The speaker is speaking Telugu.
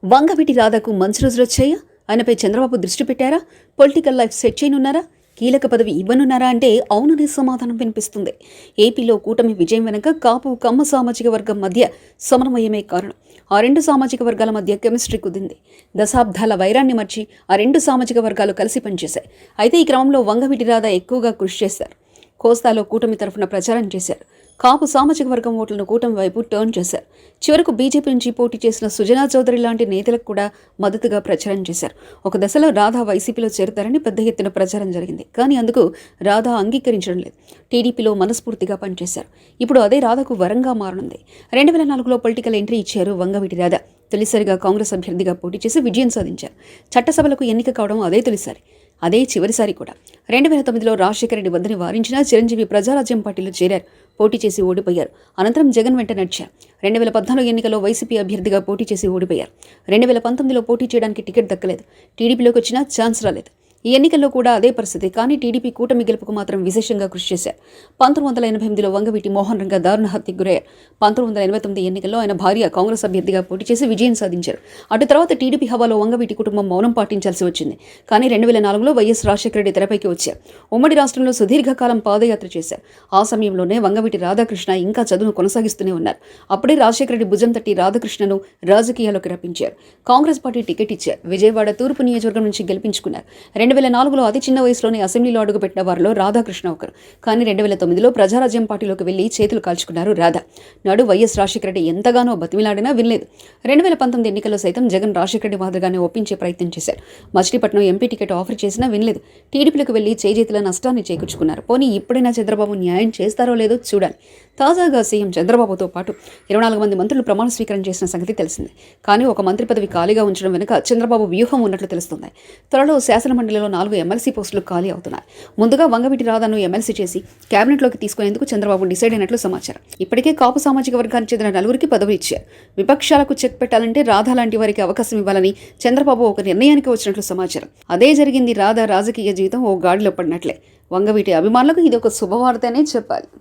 వంగవీటి రాధాకు మంచి రోజులు వచ్చాయా? ఆయనపై చంద్రబాబు దృష్టి పెట్టారా? పొలిటికల్ లైఫ్ సెట్ చేయనున్నారా? కీలక పదవి ఇవ్వనున్నారా అంటే అవుననే సమాధానం వినిపిస్తుంది. ఏపీలో కూటమి విజయం వెనుక కాపు కమ్మ సామాజిక వర్గం మధ్య సమన్వయమే కారణం. ఆ రెండు సామాజిక వర్గాల మధ్య కెమిస్ట్రీ కుదింది. దశాబ్దాల వైరాన్ని మర్చి ఆ రెండు సామాజిక వర్గాలు కలిసి పనిచేశాయి. అయితే ఈ క్రమంలో వంగవీటి రాధా ఎక్కువగా కృషి చేశారు. కోస్తాలో కూటమి తరఫున ప్రచారం చేశారు. కాపు సామాజిక వర్గం ఓట్లను కూటమి వైపు టర్న్ చేశారు. చివరకు బీజేపీ నుంచి పోటీ చేసిన సుజనా చౌదరి లాంటి నేతలకు కూడా మద్దతుగా ప్రచారం చేశారు. ఒక దశలో రాధా వైసీపీలో చేరుతారని పెద్ద ఎత్తున ప్రచారం జరిగింది. కానీ అందుకు రాధా అంగీకరించడం లేదు. టీడీపీలో మనస్ఫూర్తిగా పనిచేశారు. ఇప్పుడు అదే రాధాకు వరంగా మారనుంది. 2004లో పొలిటికల్ ఎంట్రీ ఇచ్చారు వంగవీటి రాధా. తొలిసారిగా కాంగ్రెస్ అభ్యర్థిగా పోటీ చేసి విజయం సాధించారు. చట్టసభలకు ఎన్నిక కావడం అదే తొలిసారి, అదే చివరిసారి కూడా. 2009లో రాజశేఖర రెడ్డి వద్దని వారించిన చిరంజీవి ప్రజారాజ్యం పార్టీలో చేరారు. పోటీ చేసి ఓడిపోయారు. అనంతరం జగన్ వెంట నడిచారు. 2014 ఎన్నికల్లో వైసీపీ అభ్యర్థిగా పోటీ చేసి ఓడిపోయారు. 2019లో పోటీ చేయడానికి టికెట్ దక్కలేదు. టీడీపీలోకి వచ్చినా ఛాన్స్ రాలేదు. ఈ ఎన్నికల్లో కూడా అదే పరిస్థితి. కానీ టీడీపీ కూటమి గెలుపుకు మాత్రం విశేషంగా కృషి చేశారు. 1988లో వంగవీటి మోహన్ రంగా దారుణ హత్యకు గురయ్యారు. 1989 ఎన్నికల్లో ఆయన భార్య కాంగ్రెస్ అభ్యర్థిగా పోటీ చేసి విజయం సాధించారు. అటు తర్వాత టీడీపీ హవాలో వంగవీటి కుటుంబం మౌనం పాటించాల్సి వచ్చింది. కానీ 2004లో వైఎస్ రాజశేఖర రెడ్డి తెరపైకి వచ్చారు. ఉమ్మడి రాష్ట్రంలో సుదీర్ఘకాలం పాదయాత్ర చేశారు. ఆ సమయంలోనే వంగవీటి రాధాకృష్ణ ఇంకా చదువును కొనసాగిస్తూనే ఉన్నారు. అప్పుడే రాజశేఖర రెడ్డి భుజం తట్టి రాధాకృష్ణను రాజకీయాల్లోకి రప్పించారు. కాంగ్రెస్ పార్టీ టికెట్ ఇచ్చారు. విజయవాడ తూర్పు నియోజకవర్గం నుంచి గెలిపించుకున్నారు. 2004లో అతి చిన్న వయసులోనే అసెంబ్లీలో అడుగుపెట్టిన వారిలో రాధాకృష్ణ ఒకరు. కానీ 2009లో ప్రజారాజ్యం పార్టీలోకి వెళ్లి చేతులు కాల్చుకున్నారు రాధా. నాడు వైఎస్ రాజశేఖర రెడ్డి ఎంతగానో బతిమిలాడినా వినలేదు. 2019 ఎన్నికల్లో సైతం జగన్ రాజశేఖర రెడ్డి మాదిరిగానే ఒప్పించే ప్రయత్నం చేశారు. మచిలీపట్నం ఎంపీ టికెట్ ఆఫర్ చేసినా వినలేదు. టీడీపీలోకి వెళ్లి చేజేతుల నష్టాన్ని చేకూర్చుకున్నారు. పోనీ ఇప్పుడైనా చంద్రబాబు న్యాయం చేస్తారో లేదో చూడాలి. తాజాగా సీఎం చంద్రబాబుతో పాటు 24 మంది మంత్రులు ప్రమాణ స్వీకారం చేసిన సంగతి తెలిసిందే. కానీ ఒక మంత్రి పదవి ఖాళీగా ఉంచడం వెనుక చంద్రబాబు వ్యూహం ఉన్నట్లు తెలుస్తుంది. త్వరలో శాసనమండలిలో 4 ఎమ్మెల్సీ పోస్టులు ఖాళీ అవుతున్నాయి. ముందుగా వంగవీటి రాధాను ఎమ్మెల్సీ చేసి కేబినెట్లోకి తీసుకునేందుకు చంద్రబాబు డిసైడ్ అయినట్లు సమాచారం. ఇప్పటికే కాపు సామాజిక వర్గానికి చెందిన 4 పదవులు ఇచ్చారు. విపక్షాలకు చెక్ పెట్టాలంటే రాధా లాంటి వారికి అవకాశం ఇవ్వాలని చంద్రబాబు ఒక నిర్ణయానికి వచ్చినట్లు సమాచారం. అదే జరిగింది. రాధా రాజకీయ జీవితం ఓ గాడిలో పడినట్లే. వంగవీటి అభిమానులకు ఇది ఒక శుభవార్త అనే చెప్పాలి.